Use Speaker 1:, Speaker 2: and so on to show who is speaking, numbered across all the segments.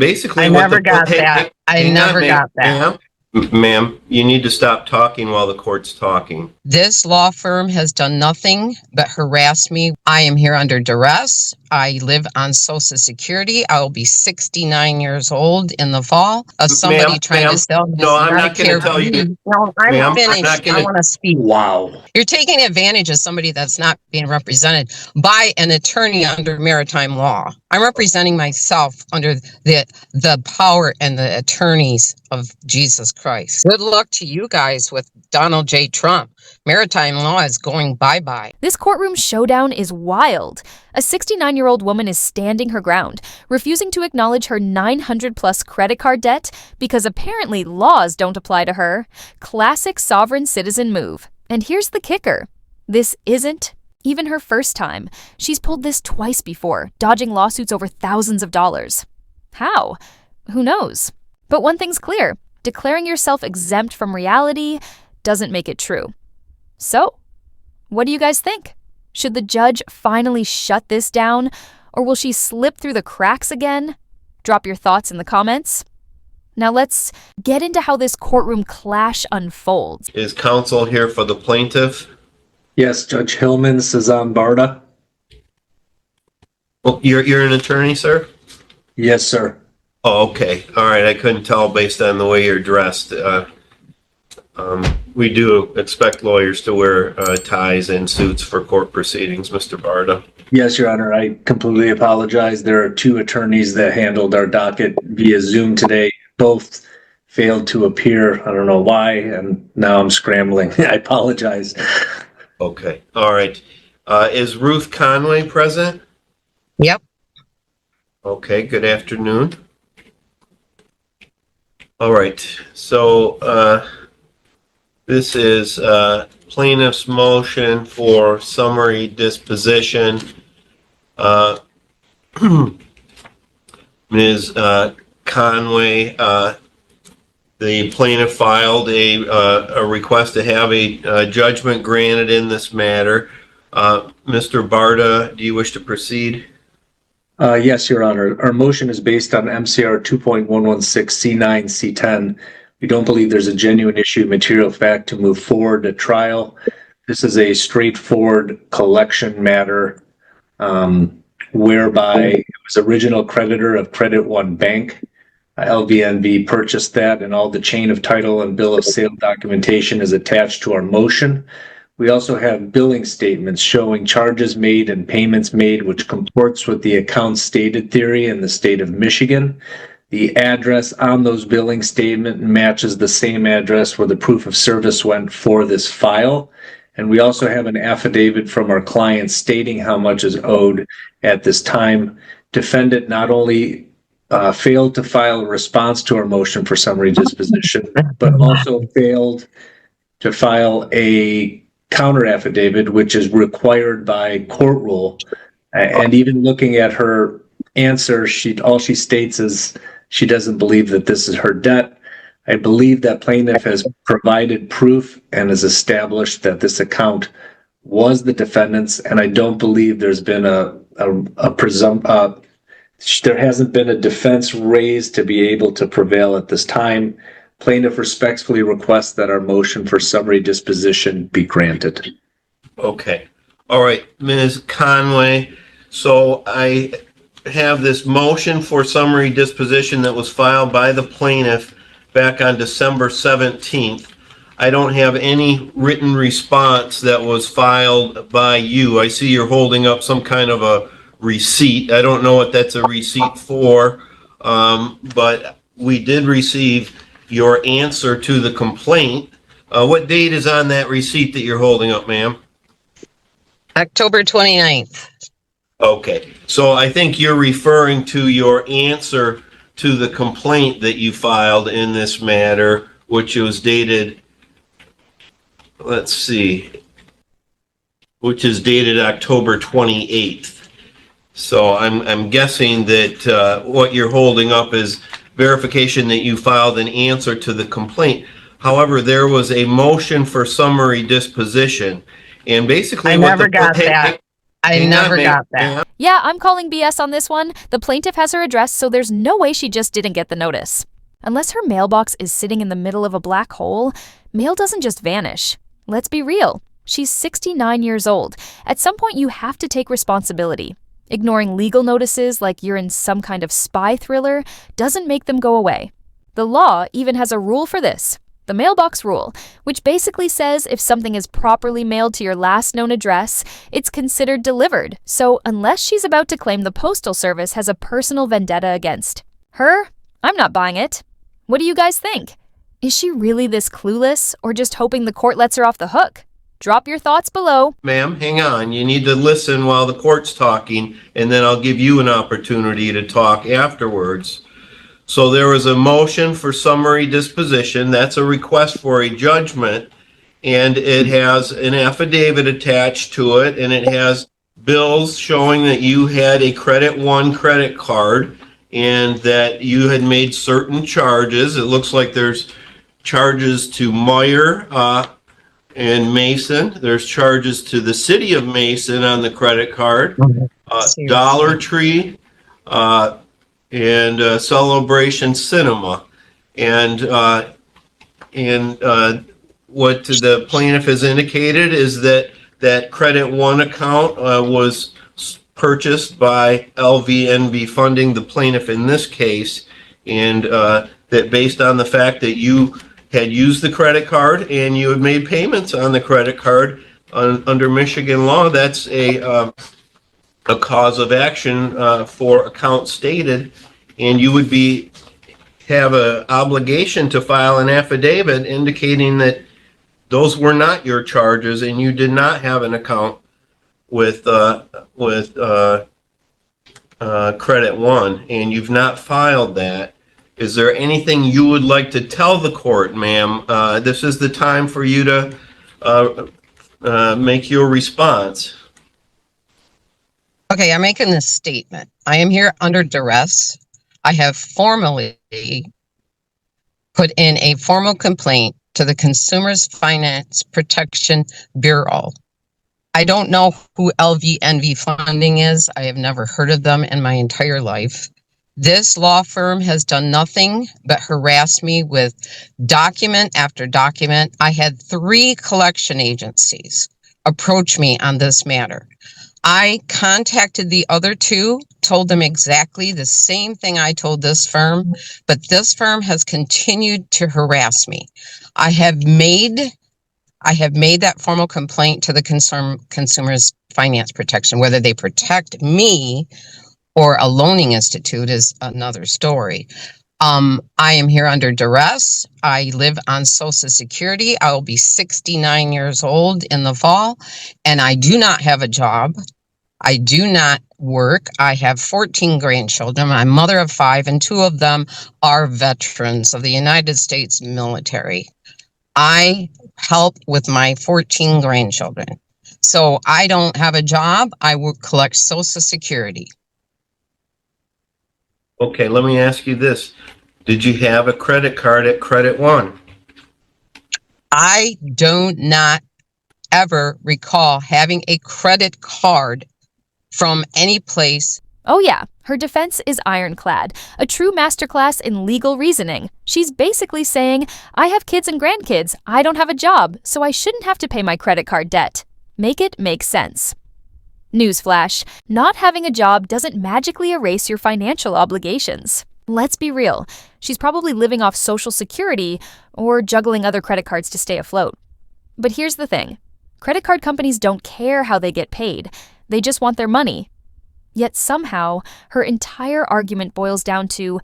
Speaker 1: Basically,
Speaker 2: I never got that. I never got that.
Speaker 1: Ma'am, you need to stop talking while the court's talking.
Speaker 2: This law firm has done nothing but harass me. I am here under duress. I live on Social Security. I will be 69 years old in the fall. Of somebody trying to sell me.
Speaker 1: No, I'm not going to tell you.
Speaker 2: No, I'm finished. I want to speak.
Speaker 3: Wow.
Speaker 2: You're taking advantage of somebody that's not being represented by an attorney under maritime law. I'm representing myself under the power and the attorneys of Jesus Christ. Good luck to you guys with Donald J. Trump. Maritime law is going bye-bye.
Speaker 4: This courtroom showdown is wild. A 69-year-old woman is standing her ground, refusing to acknowledge her 900-plus credit card debt because apparently laws don't apply to her. Classic sovereign citizen move. And here's the kicker. This isn't even her first time. She's pulled this twice before, dodging lawsuits over thousands of dollars. How? Who knows? But one thing's clear. Declaring yourself exempt from reality doesn't make it true. So, what do you guys think? Should the judge finally shut this down, or will she slip through the cracks again? Drop your thoughts in the comments. Now let's get into how this courtroom clash unfolds.
Speaker 1: Is counsel here for the plaintiff?
Speaker 3: Yes, Judge Hillman, Cezanne Barda.
Speaker 1: Well, you're an attorney, sir?
Speaker 3: Yes, sir.
Speaker 1: Oh, okay. All right. I couldn't tell based on the way you're dressed. We do expect lawyers to wear ties and suits for court proceedings, Mr. Barda.
Speaker 3: Yes, Your Honor. I completely apologize. There are two attorneys that handled our docket via Zoom today. Both failed to appear. I don't know why, and now I'm scrambling. I apologize.
Speaker 1: Okay. All right. Is Ruth Conway present?
Speaker 2: Yep.
Speaker 1: Okay. Good afternoon. All right. So this is plaintiff's motion for summary disposition. Ms. Conway, the plaintiff filed a request to have a judgment granted in this matter. Mr. Barda, do you wish to proceed?
Speaker 3: Yes, Your Honor. Our motion is based on MCR 2.116 C9 C10. We don't believe there's a genuine issue of material fact to move forward to trial. This is a straightforward collection matter whereby it was original creditor of Credit One Bank. LVNV purchased that, and all the chain of title and bill of sale documentation is attached to our motion. We also have billing statements showing charges made and payments made, which comports with the account stated theory in the state of Michigan. The address on those billing statement matches the same address where the proof of service went for this file. And we also have an affidavit from our client stating how much is owed at this time. Defendant not only failed to file a response to our motion for summary disposition, but also failed to file a counter affidavit, which is required by court rule. And even looking at her answer, all she states is she doesn't believe that this is her debt. I believe that plaintiff has provided proof and has established that this account was the defendant's, and I don't believe there's been there hasn't been a defense raised to be able to prevail at this time. Plaintiff respectfully requests that our motion for summary disposition be granted.
Speaker 1: Okay. All right, Ms. Conway. So I have this motion for summary disposition that was filed by the plaintiff back on December 17th. I don't have any written response that was filed by you. I see you're holding up some kind of a receipt. I don't know what that's a receipt for, but we did receive your answer to the complaint. What date is on that receipt that you're holding up, ma'am?
Speaker 2: October 29th.
Speaker 1: Okay, so I think you're referring to your answer to the complaint that you filed in this matter, which was dated, let's see, which is dated October 28th. So I'm guessing that what you're holding up is verification that you filed an answer to the complaint. However, there was a motion for summary disposition, and basically
Speaker 2: I never got that. I
Speaker 1: Hang on,
Speaker 2: never
Speaker 1: ma'am.
Speaker 2: got that.
Speaker 1: Ma'am.
Speaker 4: Yeah, I'm calling BS on this one. The plaintiff has her address, so there's no way she just didn't get the notice. Unless her mailbox is sitting in the middle of a black hole, mail doesn't just vanish. Let's be real. She's 69 years old. At some point, you have to take responsibility. Ignoring legal notices like you're in some kind of spy thriller doesn't make them go away. The law even has a rule for this. The mailbox rule, which basically says if something is properly mailed to your last known address, it's considered delivered. So unless she's about to claim the Postal Service has a personal vendetta against her, I'm not buying it. What do you guys think? Is she really this clueless, or just hoping the court lets her off the hook? Drop your thoughts below.
Speaker 1: Ma'am, hang on. You need to listen while the court's talking, and then I'll give you an opportunity to talk afterwards. So there was a motion for summary disposition. That's a request for a judgment, and it has an affidavit attached to it, and it has bills showing that you had a Credit One credit card and that you had made certain charges. It looks like there's charges to Meyer and Mason. There's charges to the city of Mason on the credit card, Dollar Tree, and Celebration Cinema, and what the plaintiff has indicated is that that Credit One account was purchased by LVNV funding, the plaintiff in this case, and that based on the fact that you had used the credit card and you had made payments on the credit card under Michigan law, that's a cause of action for account stated, and you would have an obligation to file an affidavit indicating that those were not your charges and you did not have an account with Credit One, and you've not filed that. Is there anything you would like to tell the court, ma'am? This is the time for you to make your response.
Speaker 2: Okay, I'm making this statement. I am here under duress. I have formally put in a formal complaint to the Consumers Finance Protection Bureau. I don't know who LVNV Funding is. I have never heard of them in my entire life. This law firm has done nothing but harass me with document after document. I had 3 collection agencies approach me on this matter. I contacted the other 2, told them exactly the same thing I told this firm, but this firm has continued to harass me. I have made that formal complaint to the Consumers Finance Protection. Whether they protect me or a loaning institute is another story. I am here under duress. I live on Social Security. I will be 69 years old in the fall, and I do not have a job. I do not work. I have 14 grandchildren. I'm a mother of 5, and 2 of them are veterans of the United States military. I help with my 14 grandchildren. So I don't have a job. I will collect Social Security.
Speaker 1: Okay, let me ask you this. Did you have a credit card at Credit One?
Speaker 2: I do not ever recall having a credit card from any place.
Speaker 4: Oh yeah, her defense is ironclad, a true masterclass in legal reasoning. She's basically saying, I have kids and grandkids, I don't have a job, so I shouldn't have to pay my credit card debt. Make it make sense. Newsflash, not having a job doesn't magically erase your financial obligations. Let's be real, she's probably living off Social Security or juggling other credit cards to stay afloat. But here's the thing, credit card companies don't care how they get paid, they just want their money. Yet somehow, her entire argument boils down to,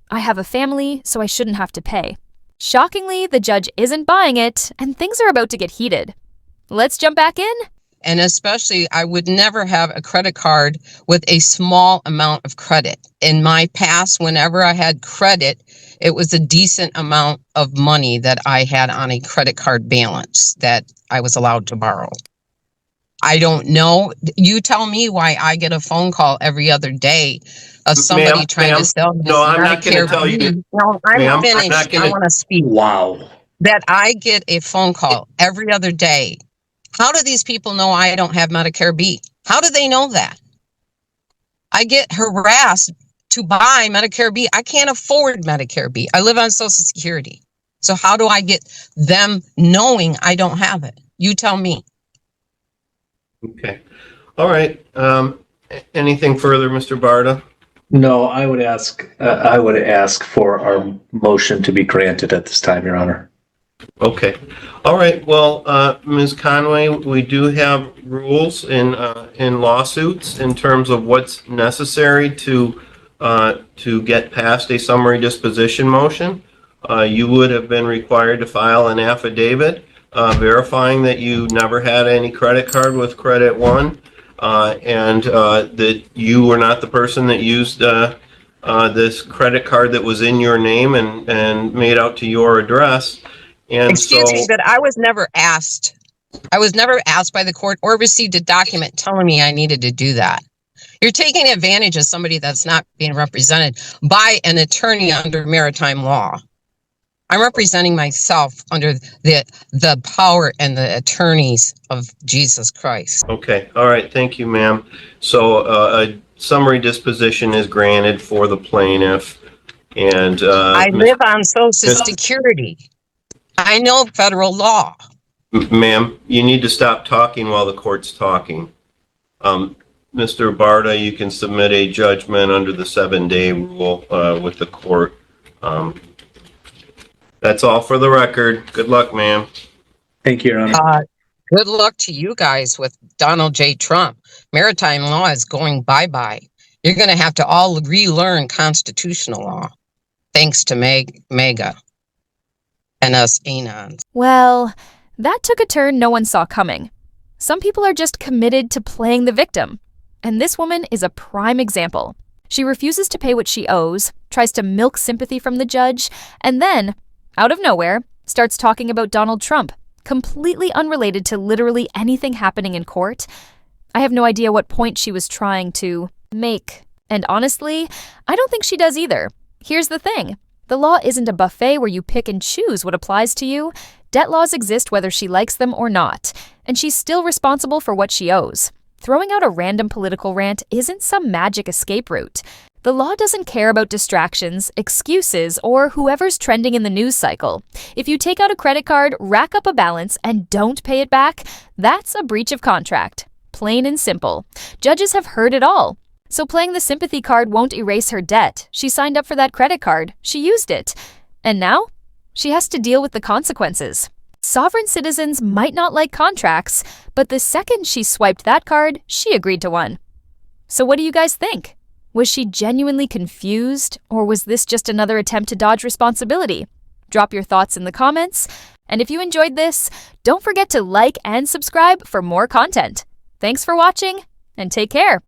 Speaker 4: I have a family, so I shouldn't have to pay. Shockingly, the judge isn't buying it, and things are about to get heated. Let's jump back in.
Speaker 2: And especially, I would never have a credit card with a small amount of credit. In my past, whenever I had credit, it was a decent amount of money that I had on a credit card balance that I was allowed to borrow. I don't know. You tell me why I get a phone call every other day of somebody trying to sell me.
Speaker 1: No, I'm not going to tell you.
Speaker 2: No, I'm finished. I want to speak.
Speaker 3: Wow.
Speaker 2: That I get a phone call every other day How do these people know I don't have Medicare B? How do they know that? I get harassed to buy Medicare B. I can't afford Medicare B. I live on Social Security. So how do I get them knowing I don't have it? You tell me.
Speaker 1: Okay. All right. Anything further, Mr. Barta?
Speaker 3: No, I would ask for our motion to be granted at this time, Your Honor.
Speaker 1: Okay. All right. Well, Ms. Conway, we do have rules in lawsuits in terms of what's necessary to get past a summary disposition motion. You would have been required to file an affidavit verifying that you never had any credit card with Credit One, and that you were not the person that used this credit card that was in your name and made out to your address. And
Speaker 2: Excuse
Speaker 1: so,
Speaker 2: me, but I was never asked. I was never asked by the court or received a document telling me I needed to do that. You're taking advantage of somebody that's not being represented by an attorney under maritime law. I'm representing myself under the power and the attorneys of Jesus Christ.
Speaker 1: okay. All right. Thank you, ma'am. So a summary disposition is granted for the plaintiff. And
Speaker 2: I live on Social Security. I know federal law.
Speaker 1: Ma'am, you need to stop talking while the court's talking. Mr. Barta, you can submit a judgment under the 7-day rule with the court. That's all for the record. Good luck, ma'am.
Speaker 3: Thank you, Your Honor.
Speaker 2: Good luck to you guys with Donald J. Trump. Maritime law is going bye-bye. You're going to have to all relearn constitutional law. Thanks to MEGA and us anons.
Speaker 4: Well, that took a turn no one saw coming. Some people are just committed to playing the victim. And this woman is a prime example. She refuses to pay what she owes, tries to milk sympathy from the judge, and then, out of nowhere, starts talking about Donald Trump, completely unrelated to literally anything happening in court. I have no idea what point she was trying to make. And honestly, I don't think she does either. Here's the thing. The law isn't a buffet where you pick and choose what applies to you. Debt laws exist whether she likes them or not, and she's still responsible for what she owes. Throwing out a random political rant isn't some magic escape route. The law doesn't care about distractions, excuses, or whoever's trending in the news cycle. If you take out a credit card, rack up a balance, and don't pay it back, that's a breach of contract. Plain and simple. Judges have heard it all. So playing the sympathy card won't erase her debt. She signed up for that credit card. She used it. And now, she has to deal with the consequences. Sovereign citizens might not like contracts, but the second she swiped that card, she agreed to one. So what do you guys think? Was she genuinely confused, or was this just another attempt to dodge responsibility? Drop your thoughts in the comments. And if you enjoyed this, don't forget to like and subscribe for more content. Thanks for watching, and take care.